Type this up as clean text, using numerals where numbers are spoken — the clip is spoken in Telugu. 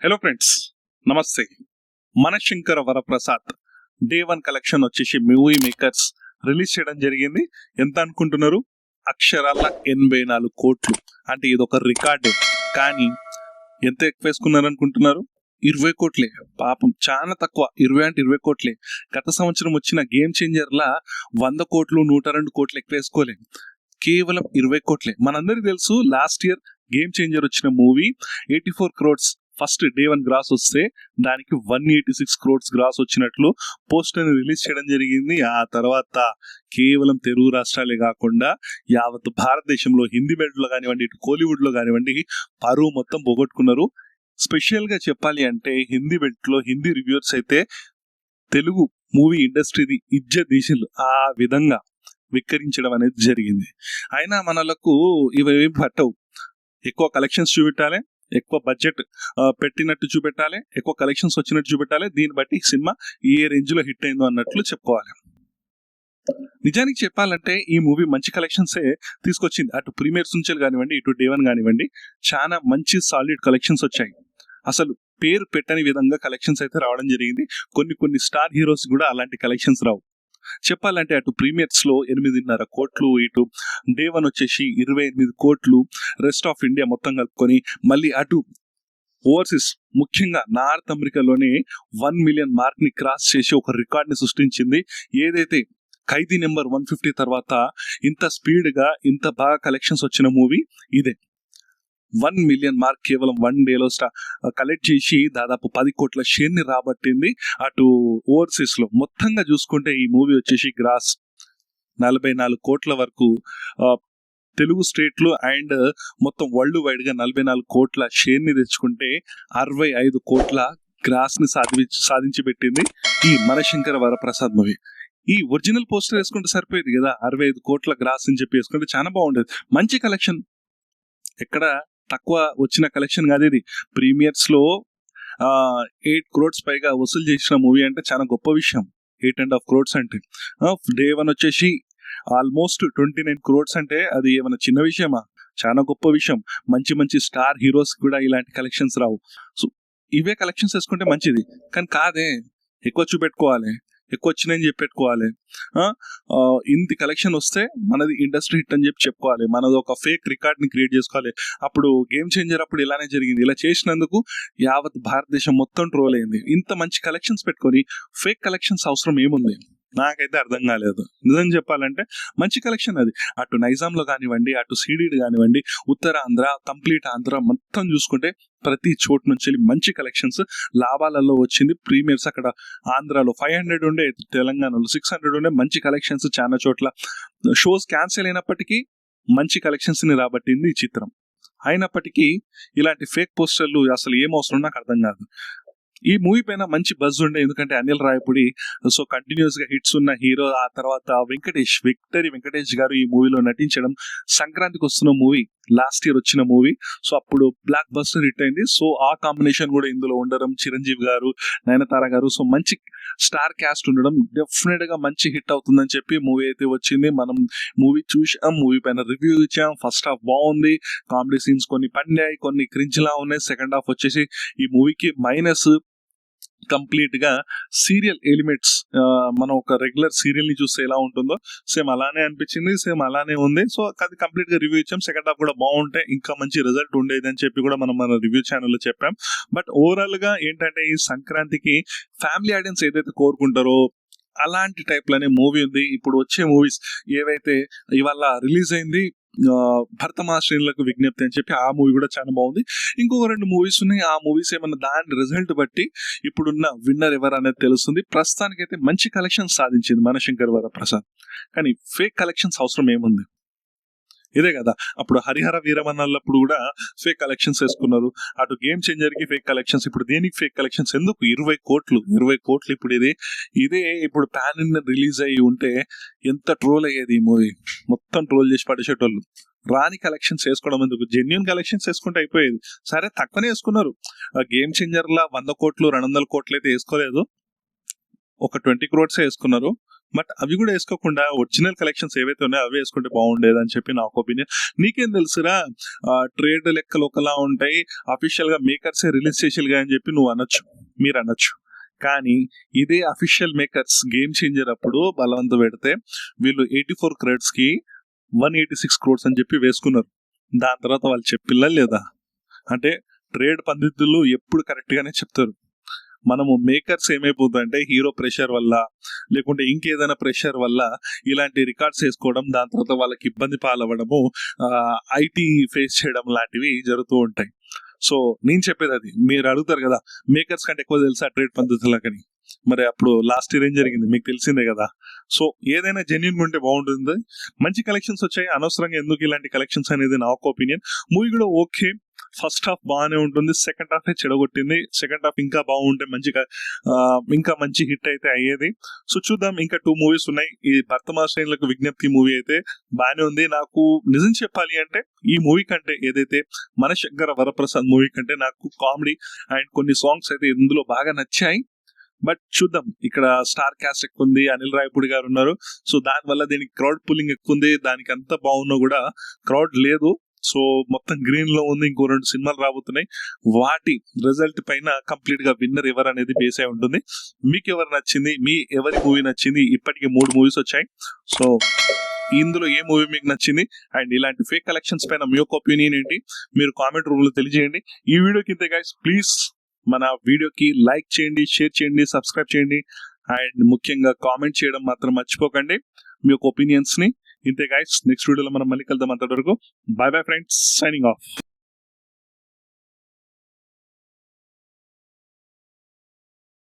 హలో ఫ్రెండ్స్, నమస్తే. మనశంకర వరప్రసాద్ డే 1 కలెక్షన్ వచ్చేసి మూవీ మేకర్స్ రిలీజ్ చేయడం జరిగింది. ఎంత అనుకుంటున్నారు? అక్షరాల 84 కోట్లు. అంటే ఇది ఒక రికార్డే. కానీ ఎంత ఎక్కువ వేసుకున్నారు అనుకుంటున్నారు? 20 కోట్లే. పాపం చాలా తక్కువ. 20 అంటే 20 కోట్లే. గత సంవత్సరం వచ్చిన గేమ్ చేంజర్లా 100 కోట్లు 102 కోట్లు ఎక్కువ వేసుకోలేదు. కేవలం 20 కోట్లే. మనందరికీ తెలుసు లాస్ట్ ఇయర్ గేమ్ చేంజర్ వచ్చిన movie 84 crores first day 1 gross వస్తే దానికి 186 క్రోడ్స్ గ్రాస్ వచ్చినట్లు పోస్టర్ రిలీజ్ చేయడం జరిగింది. ఆ తర్వాత కేవలం తెలుగు రాష్ట్రాలే కాకుండా యావత్ భారతదేశంలో హిందీ బెల్ట్ లో కానివ్వండి, ఇటు కోలీవుడ్ లో కానివ్వండి పరువు మొత్తం పోగొట్టుకున్నారు. స్పెషల్ గా చెప్పాలి అంటే హిందీ బెల్ట్ లో హిందీ రివ్యూర్స్ అయితే తెలుగు మూవీ ఇండస్ట్రీది ఇజ్జత్ తీసిళ్ళు. ఆ విధంగా విక్కరించడం అనేది జరిగింది. అయినా మనలకు ఇవేమి పట్టవు. ఎక్కువ కలెక్షన్స్ చూపెట్టాలి, ఎక్కువ బడ్జెట్ పెట్టినట్టు చూపెట్టాలి, ఎక్కువ కలెక్షన్స్ వచ్చినట్టు చూపెట్టాలి. దీన్ని బట్టి సినిమా ఏ రేంజ్ లో హిట్ అయిందో అన్నట్లు చెప్పుకోవాలి. నిజానికి చెప్పాలంటే ఈ మూవీ మంచి కలెక్షన్సే తీసుకొచ్చింది. అటు ప్రీమియర్స్ నుంచి కానివ్వండి, ఇటు డే 1 కానివ్వండి, చాలా మంచి సాలిడ్ కలెక్షన్స్ వచ్చాయి. అసలు పేరు పెట్టని విధంగా కలెక్షన్స్ అయితే రావడం జరిగింది. కొన్ని స్టార్ హీరోస్ కూడా అలాంటి కలెక్షన్స్ రావు. చెప్పాలంటే అటు ప్రీమియర్స్ లో 8.5 కోట్లు, ఇటు డే 1 వచ్చేసి 28 కోట్లు, రెస్ట్ ఆఫ్ ఇండియా మొత్తం కలుపుకొని, మళ్ళీ అటు ఓవర్సీస్ ముఖ్యంగా నార్త్ అమెరికాలోనే 1 మిలియన్ మార్క్ ని క్రాస్ చేసి ఒక రికార్డ్ ని సృష్టించింది. ఏదైతే ఖైదీ నెంబర్ 150 తర్వాత ఇంత స్పీడ్ గా ఇంత బాగా కలెక్షన్స్ వచ్చిన మూవీ ఇదే. 1 మిలియన్ మార్క్ కేవలం 1 డేలో కలెక్ట్ చేసి దాదాపు 10 కోట్ల షేర్ ని రాబట్టింది. అటు ఓవర్సీస్ లో మొత్తంగా చూసుకుంటే ఈ మూవీ వచ్చేసి గ్రాస్ 44 కోట్ల వరకు తెలుగు స్టేట్లు అండ్ మొత్తం వరల్డ్ వైడ్ గా 44 కోట్ల షేర్ ని తెచ్చుకుంటే 65 కోట్ల గ్రాస్ ని సాధించి పెట్టింది ఈ మనశంకర వరప్రసాద్ మూవీ. ఈ ఒరిజినల్ పోస్టర్ వేసుకుంటే సరిపోయేది కదా, 65 కోట్ల గ్రాస్ అని చెప్పి వేసుకుంటే చాలా బాగుండేది. మంచి కలెక్షన్, ఎక్కడ తక్కువ వచ్చిన కలెక్షన్ కాదు ఇది. ప్రీమియర్స్ లో 8 క్రోడ్స్ పైగా వసూలు చేసిన మూవీ అంటే చాలా గొప్ప విషయం. 8.5 క్రోడ్స్ అంటే డే 1 వచ్చేసి ఆల్మోస్ట్ 29 క్రోడ్స్ అంటే అది ఏమైనా చిన్న విషయమా? చాలా గొప్ప విషయం. మంచి స్టార్ హీరోస్ కూడా ఇలాంటి కలెక్షన్స్ రావు. సో ఇవే కలెక్షన్స్ వేసుకుంటే మంచిది, కానీ కాదే, ఎక్కువ చూపెట్టుకోవాలి, ఎక్కువ వచ్చినాయని చెప్పి పెట్టుకోవాలి. ఇంత కలెక్షన్ వస్తే మనది ఇండస్ట్రీ హిట్ అని చెప్పి చెప్పుకోవాలి. మనది ఒక ఫేక్ రికార్డ్ ని క్రియేట్ చేసుకోవాలి. అప్పుడు గేమ్ చేంజర్ అప్పుడు ఇలానే జరిగింది. ఇలా చేసినందుకు యావత్ భారతదేశం మొత్తం ట్రోల్ అయింది. ఇంత మంచి కలెక్షన్స్ పెట్టుకొని ఫేక్ కలెక్షన్స్ అవసరం ఏముంది? నాకైతే అర్థం కాలేదు. నిజం చెప్పాలంటే మంచి కలెక్షన్ అది. అటు నైజాం లో కానివ్వండి, అటు సీడీడ్ కానివ్వండి, ఉత్తరాంధ్ర, కంప్లీట్ ఆంధ్ర మొత్తం చూసుకుంటే ప్రతి చోటు నుంచి మంచి కలెక్షన్స్ లాభాలలో వచ్చింది. ప్రీమియర్స్ అక్కడ ఆంధ్రాలో 500 ఉండే, తెలంగాణలో 600 ఉండే. మంచి కలెక్షన్స్ చాలా చోట్ల. షోస్ క్యాన్సిల్ అయినప్పటికీ మంచి కలెక్షన్స్ ని రాబట్టింది ఈ చిత్రం. అయినప్పటికీ ఇలాంటి ఫేక్ పోస్టర్లు అసలు ఏం అవసరం నాకు అర్థం కాదు. ఈ మూవీ పైన మంచి బజ్ ఉండే, ఎందుకంటే అనిల్ రాయపూడి సో కంటిన్యూస్ గా హిట్స్ ఉన్న హీరో. ఆ తర్వాత విక్టరీ వెంకటేష్ గారు ఈ మూవీలో నటించడం. సంక్రాంతికి వస్తున్న మూవీ, లాస్ట్ ఇయర్ వచ్చిన మూవీ. సో అప్పుడు బ్లాక్ బస్టర్ హిట్ అయింది. సో ఆ కాంబినేషన్ కూడా ఇందులో ఉండడం, చిరంజీవి గారు, నయనతార గారు, సో మంచి స్టార్ క్యాస్ట్ ఉండడం డెఫినెట్ గా మంచి హిట్ అవుతుందని చెప్పి మూవీ అయితే వచ్చింది. మనం మూవీ చూసాం, మూవీ పైన రివ్యూ ఇచ్చాం. ఫస్ట్ హాఫ్ బాగుంది, కామెడీ సీన్స్ కొన్ని పండాయి, కొన్ని క్రింజ్ లా ఉన్నాయి. సెకండ్ హాఫ్ వచ్చేసి ఈ మూవీకి మైనస్. కంప్లీట్ గా సీరియల్ ఎలిమెంట్స్, మనం ఒక రెగ్యులర్ సీరియల్ ని చూస్తే ఎలా ఉంటుందో సేమ్ అలానే అనిపించింది, సేమ్ అలానే ఉంది. సో అది కంప్లీట్ గా రివ్యూ ఇచ్చాం. సెకండ్ హాఫ్ కూడా బాగుంటే ఇంకా మంచి రిజల్ట్ ఉండేది అని చెప్పి కూడా మనం మన రివ్యూ ఛానల్లో చెప్పాం. బట్ ఓవరాల్ గా ఏంటంటే ఈ సంక్రాంతికి ఫ్యామిలీ ఆడియన్స్ ఏదైతే కోరుకుంటారో అలాంటి టైప్ లోనే మూవీ ఉంది. ఇప్పుడు వచ్చే మూవీస్ ఏవైతే ఇవాళ రిలీజ్ అయింది, భరతమాశ్రేణులకు విజ్ఞప్తి అని చెప్పి ఆ మూవీ కూడా చాలా బాగుంది. ఇంకొక 2 మూవీస్ ఉన్నాయి. ఆ మూవీస్ ఏమన్నా దాని రిజల్ట్ బట్టి ఇప్పుడున్న విన్నర్ ఎవరు అనేది తెలుస్తుంది. ప్రస్తుతానికైతే మంచి కలెక్షన్ సాధించింది మనశంకర్ వరప్రసాద్. కానీ ఫేక్ కలెక్షన్స్ అవసరం ఏముంది? ఇదే కదా, అప్పుడు హరిహర వీరమన్నప్పుడు కూడా ఫేక్ కలెక్షన్స్ వేసుకున్నారు. అటు గేమ్ చేంజర్ కి ఫేక్ కలెక్షన్స్. ఇప్పుడు దేనికి ఫేక్ కలెక్షన్స్ ఎందుకు? 20 కోట్లు. ఇప్పుడు ఇదే ఇప్పుడు పాన్ ఇండియా రిలీజ్ అయ్యి ఉంటే ఎంత ట్రోల్ అయ్యేది ఈ మూవీ. మొత్తం ట్రోల్ చేసి పడేసేటోళ్ళు. రాని కలెక్షన్స్ వేసుకోవడం ఎందుకు? జెన్యున్ కలెక్షన్స్ వేసుకుంటే అయిపోయేది. సరే తక్కువనే వేసుకున్నారు. గేమ్ చేంజర్ లా 100 కోట్లు 200 కోట్లు అయితే వేసుకోలేదు, ఒక 20 క్రోడ్స్ వేసుకున్నారు. బట్ అవి కూడా వేసుకోకుండా ఒరిజినల్ కలెక్షన్స్ ఏవైతే ఉన్నాయో అవి వేసుకుంటే బాగుండేది అని చెప్పి నా ఒక ఒపీనియన్. నీకేం తెలుసురా, ట్రేడ్ లెక్కలు ఒకలా ఉంటాయి, అఫీషియల్ గా మేకర్సే రిలీజ్ చేసేలుగా అని చెప్పి నువ్వు అనొచ్చు, మీరు అనొచ్చు. కానీ ఇదే అఫీషియల్ మేకర్స్ గేమ్ చేంజర్ అప్పుడు బలవంత పెడితే వీళ్ళు 84 crores కి 186 crores అని చెప్పి వేసుకున్నారు. దాని తర్వాత వాళ్ళు చెప్పిల్లా లేదా అంటే ట్రేడ్ పండితులు ఎప్పుడు కరెక్ట్ గానే చెప్తారు. మనము మేకర్స్ ఏమైపోతుందంటే హీరో ప్రెషర్ వల్ల లేకుంటే ఇంకేదైనా ప్రెషర్ వల్ల ఇలాంటి రికార్డ్స్ వేసుకోవడం, దాని తర్వాత వాళ్ళకి ఇబ్బంది పాలవ్వడము, ఐటీ ఫేస్ చేయడం లాంటివి జరుగుతూ ఉంటాయి. సో నేను చెప్పేది అది. మీరు అడుగుతారు కదా మేకర్స్ కంటే ఎక్కువ తెలుసా ట్రేడ్ పద్ధతులకని, మరి అప్పుడు లాస్ట్ ఇయర్ ఏం జరిగింది మీకు తెలిసిందే కదా. సో ఏదైనా జెన్యున్ ఉంటే బాగుంటుంది. మంచి కలెక్షన్స్ వచ్చాయి, అనవసరంగా ఎందుకు ఇలాంటి కలెక్షన్స్ అనేది నా ఒక ఒపీనియన్. మూవీ కూడా ఓకే, ఫస్ట్ హాఫ్ బాగానే ఉంటుంది, సెకండ్ హాఫ్ చెడగొట్టింది. సెకండ్ హాఫ్ ఇంకా బాగుంటే మంచిగా ఇంకా మంచి హిట్ అయితే అయ్యేది. సో చూద్దాం, ఇంకా 2 movies ఉన్నాయి. ఈ భర్తమా శ్రేణులకు విజ్ఞప్తి మూవీ అయితే బాగానే ఉంది. నాకు నిజం చెప్పాలి అంటే ఈ మూవీ కంటే ఏదైతే మనశంకర వరప్రసాద్ మూవీ కంటే నాకు కామెడీ అండ్ కొన్ని సాంగ్స్ అయితే ఇందులో బాగా నచ్చాయి. బట్ చూద్దాం, ఇక్కడ స్టార్ కాస్ట్ ఎక్కువ ఉంది, అనిల్ రాయపూడి గారు ఉన్నారు. సో దానివల్ల దీనికి క్రౌడ్ పుల్లింగ్ ఎక్కువ ఉంది. దానికి అంతా బాగున్నా కూడా క్రౌడ్ లేదు. సో మొత్తం గ్రీన్ లో ఉంది. ఇంకో 2 సినిమాలు రాబోతున్నాయి, వాటి రిజల్ట్ పైన కంప్లీట్ గా విన్నర్ ఎవరు అనేది బేస్ అయి ఉంటుంది. మీకు ఎవరు నచ్చింది, ఎవరి మూవీ నచ్చింది? ఇప్పటికి 3 movies వచ్చాయి. సో ఇందులో ఏ మూవీ మీకు నచ్చింది అండ్ ఇలాంటి ఫేక్ కలెక్షన్స్ పైన మీ యొక్క ఒపీనియన్ ఏంటి మీరు కామెంట్ రూమ్ లో తెలియజేయండి. ఈ వీడియోకి ఇంతే గైస్, ప్లీజ్ మన వీడియోకి లైక్ చేయండి, షేర్ చేయండి, సబ్స్క్రైబ్ చేయండి అండ్ ముఖ్యంగా కామెంట్ చేయడం మాత్రం మర్చిపోకండి మీ యొక్క ఒపీనియన్స్ ని. ఇంతే గైస్, నెక్స్ట్ వీడియోలో మనం మళ్ళీ కలుద్దాం. అంతవరకు by bye friends, signing off.